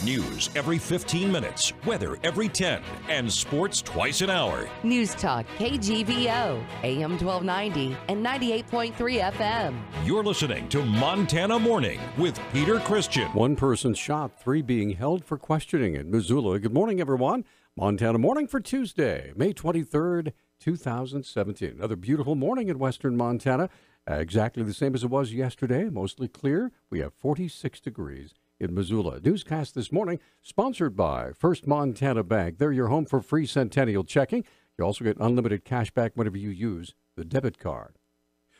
News every 15 minutes, weather every 10, and sports twice an hour. Newstalk, KGVO, AM 1290 and 98.3 FM. You're listening to Montana Morning with Peter Christian. One person shot, 3 being held for questioning in Missoula. Good morning, everyone. Montana Morning for Tuesday, May 23rd, 2017. Another beautiful morning in western Montana. Exactly the same as it was yesterday, mostly clear. We have 46 degrees in Missoula. Newscast this morning sponsored by First Montana Bank. They're your home for free centennial checking. You also get unlimited cash back whenever you use the debit card.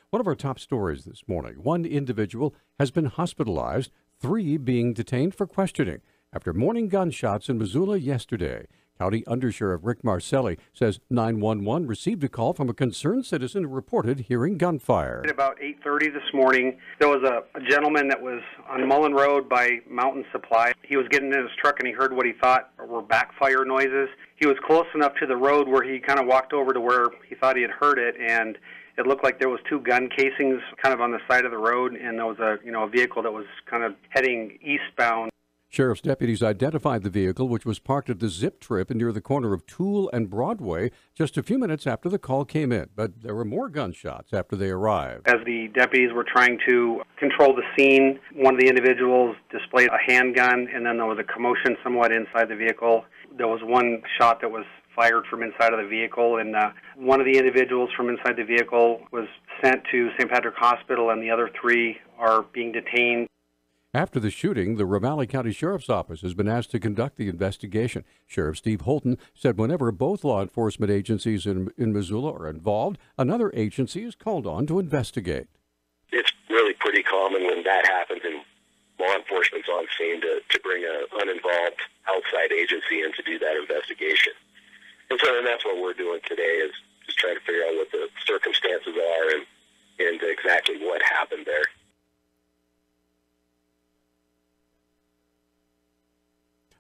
One of our top stories this morning, one individual has been hospitalized, 3 being detained for questioning after morning gunshots in Missoula yesterday. County Undersheriff Rick Marcelli says 911 received a call from a concerned citizen who reported hearing gunfire. At about 8:30 this morning, there was a gentleman that was on Mullen Road by Mountain Supply. He was getting in his truck and he heard what he thought were backfire noises. He was close enough to the road where he kind of walked over to where he thought he had heard it, and it looked like there was 2 gun casings kind of on the side of the road, and there was a vehicle that was kind of heading eastbound. Sheriff's deputies identified the vehicle, which was parked at the Zip Trip near the corner of Toole and Broadway, just a few minutes after the call came in. But there were more gunshots after they arrived. As the deputies were trying to control the scene, one of the individuals displayed a handgun, and then there was a commotion somewhat inside the vehicle. There was one shot that was fired from inside of the vehicle, and one of the individuals from inside the vehicle was sent to St. Patrick Hospital, and the other 3 are being detained. After the shooting, the Ravalli County Sheriff's Office has been asked to conduct the investigation. Sheriff Steve Holton said whenever both law enforcement agencies in Missoula are involved, another agency is called on to investigate. It's really pretty common when that happens and law enforcement's on scene to bring an uninvolved outside agency in to do that investigation. And that's what we're doing today, is just trying to figure out what the circumstances are and exactly what happened there.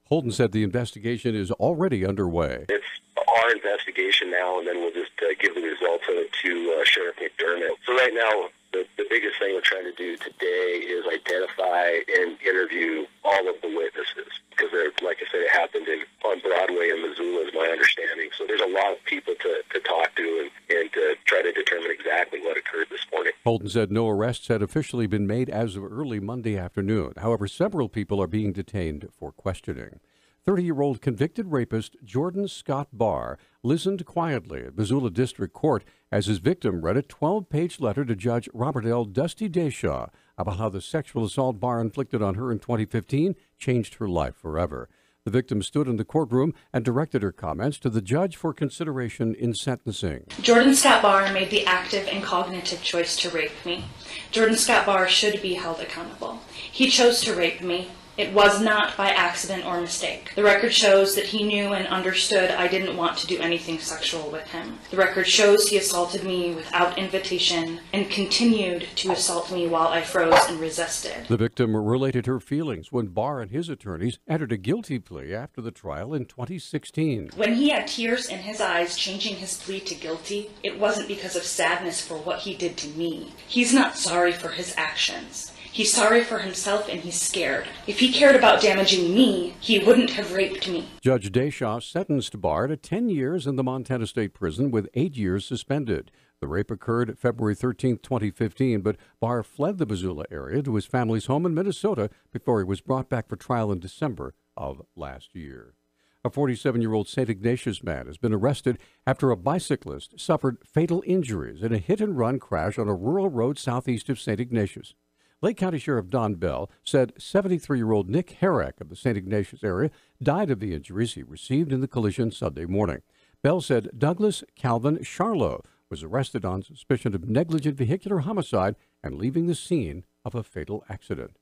Holton said the investigation is already underway. It's our investigation now, and then we'll just give the results of it to Sheriff McDermott. So right now, the biggest thing we're trying to do today is identify and interview all of the witnesses, because like I said, it happened on Broadway in Missoula, is my understanding. So there's a lot of people to talk to and to try to determine exactly what occurred this morning. Holton said no arrests had officially been made as of early Monday afternoon. However, several people are being detained for questioning. 30-year-old convicted rapist Jordan Scott Barr listened quietly at Missoula District Court as his victim read a 12-page letter to Judge Robert L. Dusty Deshaw about how the sexual assault Barr inflicted on her in 2015 changed her life forever. The victim stood in the courtroom and directed her comments to the judge for consideration in sentencing. Jordan Scott Barr made the active and cognitive choice to rape me. Jordan Scott Barr should be held accountable. He chose to rape me. It was not by accident or mistake. The record shows that he knew and understood I didn't want to do anything sexual with him. The record shows he assaulted me without invitation and continued to assault me while I froze and resisted. The victim related her feelings when Barr and his attorneys entered a guilty plea after the trial in 2016. When he had tears in his eyes changing his plea to guilty, it wasn't because of sadness for what he did to me. He's not sorry for his actions. He's sorry for himself, and he's scared. If he cared about damaging me, he wouldn't have raped me. Judge Deshaw sentenced Barr to 10 years in the Montana State Prison with 8 years suspended. The rape occurred February 13, 2015, but Barr fled the Missoula area to his family's home in Minnesota before he was brought back for trial in December of last year. A 47-year-old St. Ignatius man has been arrested after a bicyclist suffered fatal injuries in a hit-and-run crash on a rural road southeast of St. Ignatius. Lake County Sheriff Don Bell said 73-year-old Nick Herrick of the St. Ignatius area died of the injuries he received in the collision Sunday morning. Bell said Douglas Calvin Charlo was arrested on suspicion of negligent vehicular homicide and leaving the scene of a fatal accident.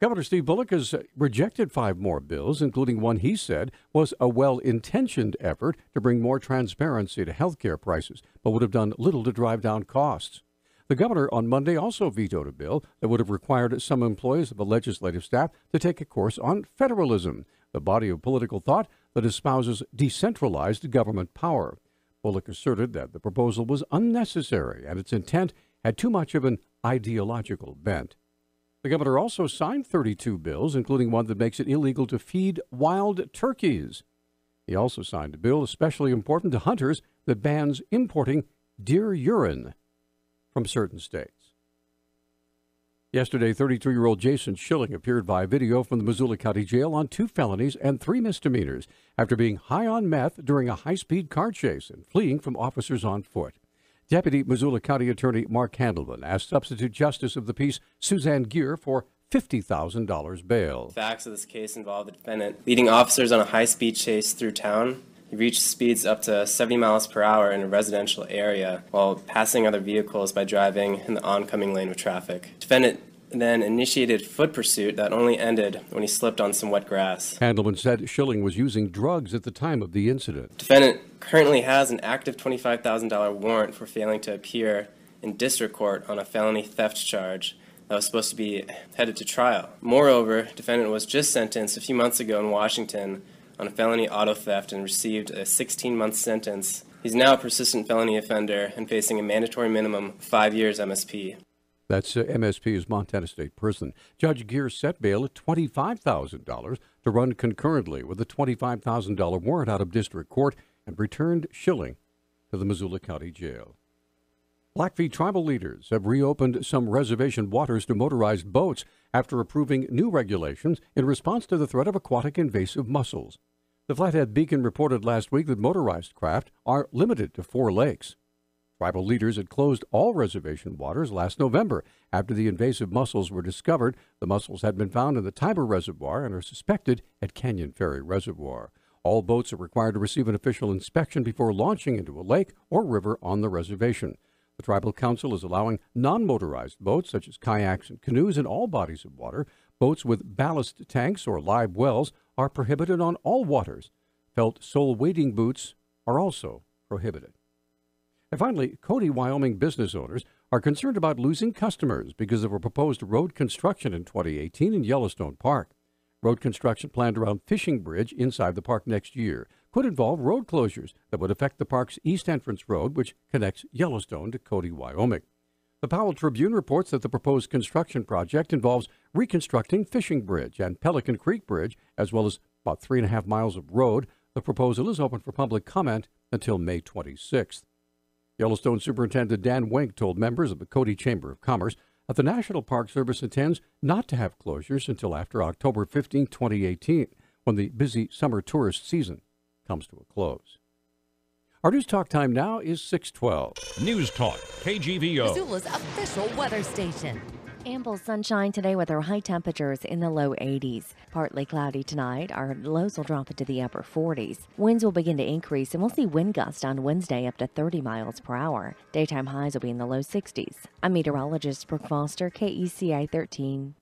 Governor Steve Bullock has rejected 5 more bills, including one he said was a well-intentioned effort to bring more transparency to health care prices, but would have done little to drive down costs. The governor on Monday also vetoed a bill that would have required some employees of the legislative staff to take a course on federalism, the body of political thought that espouses decentralized government power. Bullock asserted that the proposal was unnecessary and its intent had too much of an ideological bent. The governor also signed 32 bills, including one that makes it illegal to feed wild turkeys. He also signed a bill especially important to hunters that bans importing deer urine from certain states. Yesterday, 33-year-old Jason Schilling appeared via video from the Missoula County Jail on 2 felonies and 3 misdemeanors after being high on meth during a high-speed car chase and fleeing from officers on foot. Deputy Missoula County Attorney Mark Handelman asked Substitute Justice of the Peace Suzanne Geer for $50,000 bail. Facts of this case involve the defendant leading officers on a high-speed chase through town. He reached speeds up to 70 miles per hour in a residential area while passing other vehicles by driving in the oncoming lane of traffic. Defendant then initiated foot pursuit that only ended when he slipped on some wet grass. Handelman said Schilling was using drugs at the time of the incident. Defendant currently has an active $25,000 warrant for failing to appear in district court on a felony theft charge that was supposed to be headed to trial. Moreover, defendant was just sentenced a few months ago in Washington on a felony auto theft and received a 16-month sentence. He's now a persistent felony offender and facing a mandatory minimum of 5 years MSP. That's MSP's Montana State Prison. Judge Geer set bail at $25,000 to run concurrently with a $25,000 warrant out of district court and returned Schilling to the Missoula County Jail. Blackfeet tribal leaders have reopened some reservation waters to motorized boats after approving new regulations in response to the threat of aquatic invasive mussels. The Flathead Beacon reported last week that motorized craft are limited to 4 lakes. Tribal leaders had closed all reservation waters last November after the invasive mussels were discovered. The mussels had been found in the Tiber Reservoir and are suspected at Canyon Ferry Reservoir. All boats are required to receive an official inspection before launching into a lake or river on the reservation. The Tribal Council is allowing non-motorized boats, such as kayaks and canoes, in all bodies of water. Boats with ballast tanks or live wells are prohibited on all waters. Felt sole wading boots are also prohibited. And finally, Cody, Wyoming business owners are concerned about losing customers because of a proposed road construction in 2018 in Yellowstone Park. Road construction planned around Fishing Bridge inside the park next year could involve road closures that would affect the park's east entrance road, which connects Yellowstone to Cody, Wyoming. The Powell Tribune reports that the proposed construction project involves reconstructing Fishing Bridge and Pelican Creek Bridge, as well as about 3.5 miles of road. The proposal is open for public comment until May 26th. Yellowstone Superintendent Dan Wink told members of the Cody Chamber of Commerce that the National Park Service intends not to have closures until after October 15, 2018, when the busy summer tourist season comes to a close. Our News Talk time now is 6:12. News Talk, KGVO. Missoula's official weather station. Ample sunshine today with our high temperatures in the low 80s. Partly cloudy tonight. Our lows will drop into the upper 40s. Winds will begin to increase, and we'll see wind gusts on Wednesday up to 30 miles per hour. Daytime highs will be in the low 60s. I'm meteorologist Brooke Foster, KECI 13.